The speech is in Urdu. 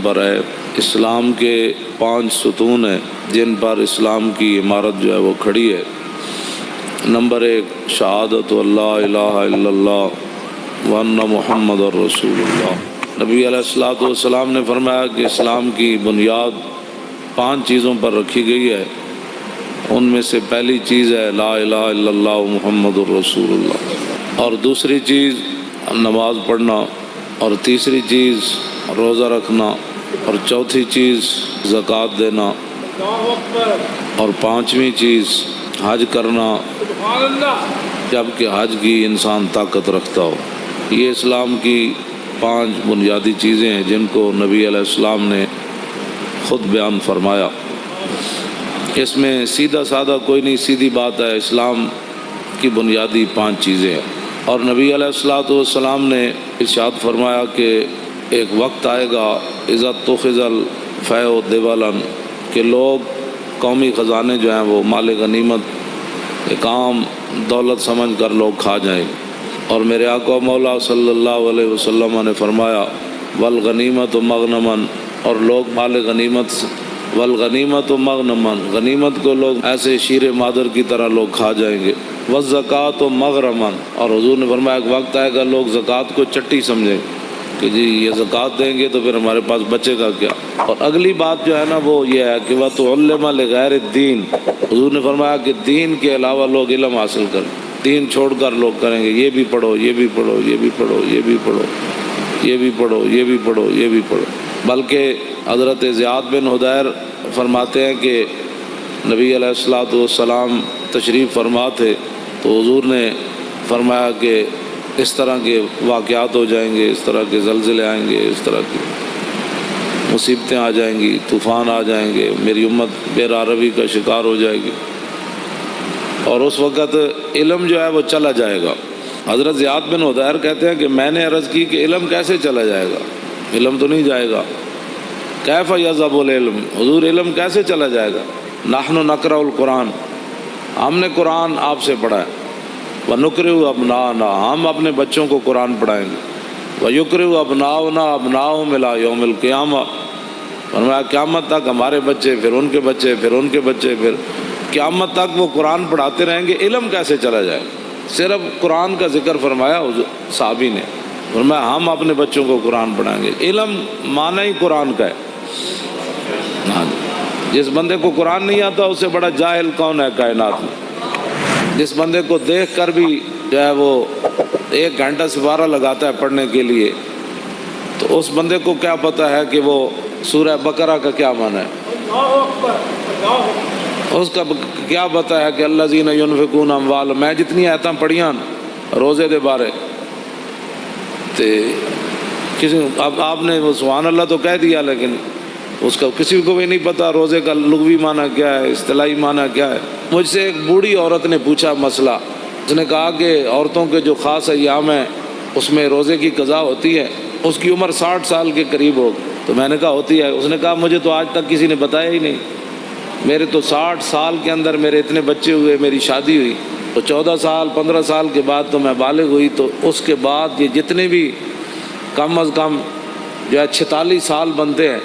پر ہے۔ اسلام کے 5 ستون ہیں جن پر اسلام کی عمارت جو ہے وہ کھڑی ہے۔ نمبر 1 شہادت اللہ الہ الا اللہ وان محمد رسول اللہ۔ نبی علیہ الصلوۃ والسلام نے فرمایا کہ اسلام کی بنیاد 5 چیزوں پر رکھی گئی ہے، ان میں سے پہلی چیز ہے لا الہ الا اللہ محمد رسول اللہ، اور دوسری چیز نماز پڑھنا، اور تیسری چیز روزہ رکھنا، اور چوتھی چیز زکوٰۃ دینا، اور 5ویں چیز حج کرنا جب کہ حج کی انسان طاقت رکھتا ہو۔ یہ اسلام کی 5 بنیادی چیزیں ہیں جن کو نبی علیہ السلام نے خود بیان فرمایا۔ اس میں سیدھا سادہ کوئی نہیں، سیدھی بات ہے، اسلام کی بنیادی 5 چیزیں ہیں۔ اور نبی علیہ الصلوۃ والسلام نے ارشاد فرمایا کہ ایک وقت آئے گا اذا اتخذ الفیء دبلا، کہ لوگ قومی خزانے جو ہیں وہ مال غنیمت ایک عام دولت سمجھ کر لوگ کھا جائیں گے، اور میرے آقا مولا صلی اللہ علیہ وسلم نے فرمایا والغنیمت مغنما، اور لوگ مال غنیمت والغنیمت مغنما، غنیمت کو لوگ ایسے شیر مادر کی طرح لوگ کھا جائیں گے، والزکوٰۃ مغرما، اور حضور نے فرمایا ایک وقت آئے گا لوگ زکوٰۃ کو چٹی سمجھیں کہ جی یہ زکوٰۃ دیں گے تو پھر ہمارے پاس بچے گا کیا۔ اور اگلی بات جو ہے نا وہ یہ ہے کہ وَتُعَلِّمَ لِغَيْرِ الدِّينِ، حضور نے فرمایا کہ دین کے علاوہ لوگ علم حاصل کریں، دین چھوڑ کر لوگ کریں گے یہ بھی پڑھو، یہ بھی پڑھو، یہ بھی پڑھو، یہ بھی پڑھو، یہ بھی پڑھو، یہ بھی پڑھو، یہ بھی پڑھو۔ بلکہ حضرت زیاد بن حدیر فرماتے ہیں کہ نبی علیہ الصلوۃ والسلام تشریف فرما تھے تو حضور نے فرمایا کہ اس طرح کے واقعات ہو جائیں گے، اس طرح کے زلزلے آئیں گے، اس طرح کی مصیبتیں آ جائیں گی، طوفان آ جائیں گے، میری امت بے راروی کا شکار ہو جائے گی، اور اس وقت علم جو ہے وہ چلا جائے گا۔ حضرت زیاد بن حدیر کہتے ہیں کہ میں نے عرض کی کہ علم کیسے چلا جائے گا، علم تو نہیں جائے گا، کیف یذهب العلم، حضور علم کیسے چلا جائے گا، نحن نقرأ القرآن، ہم نے قرآن آپ سے پڑھا ہے، وَنُقْرِئُ أَبْنَاءَنَا، ہم اپنے بچوں کو قرآن پڑھائیں گے، وَيُقْرِئُ أَبْنَاؤُنَا أَبْنَاءَهُمْ إِلَىٰ يَوْمِ الْقِيَامَةِ، فرمایا قیامت تک ہمارے بچے، پھر ان کے بچے، پھر ان کے بچے، پھر قیامت تک وہ قرآن پڑھاتے رہیں گے، علم کیسے چلا جائے گا۔ صرف قرآن کا ذکر فرمایا صحابی نے، فرمایا ہم اپنے بچوں کو قرآن پڑھائیں گے۔ علم معنی ہی قرآن کا ہے۔ جس بندے کو قرآن نہیں آتا اس سے بڑا جاہل کون ہے کائنات میں؟ جس بندے کو دیکھ کر بھی جو ہے وہ 1 گھنٹہ سپارہ لگاتا ہے پڑھنے کے لیے، تو اس بندے کو کیا پتہ ہے کہ وہ سورہ بقرہ کا کیا معنی ہے، اس کا کیا پتہ ہے کہ الذین ينفقون اموالهم، میں جتنی آیتاں پڑھیاں روزے دے بارے تے کسی اب آپ نے وہ سبحان اللہ تو کہہ دیا، لیکن اس کا کسی کو بھی نہیں پتہ روزے کا لغوی معنی کیا ہے، اصطلاحی معنی کیا ہے۔ مجھ سے ایک بوڑھی عورت نے پوچھا مسئلہ، اس نے کہا کہ عورتوں کے جو خاص ایام ہیں اس میں روزے کی قضا ہوتی ہے، اس کی عمر 60 سال کے قریب ہو، تو میں نے کہا ہوتی ہے، اس نے کہا مجھے تو آج تک کسی نے بتایا ہی نہیں، میرے تو 60 سال کے اندر میرے اتنے بچے ہوئے، میری شادی ہوئی تو 14 سال 15 سال کے بعد تو میں بالغ ہوئی، تو اس کے بعد یہ جتنے بھی کم از کم جو ہے 46 سال بنتے ہیں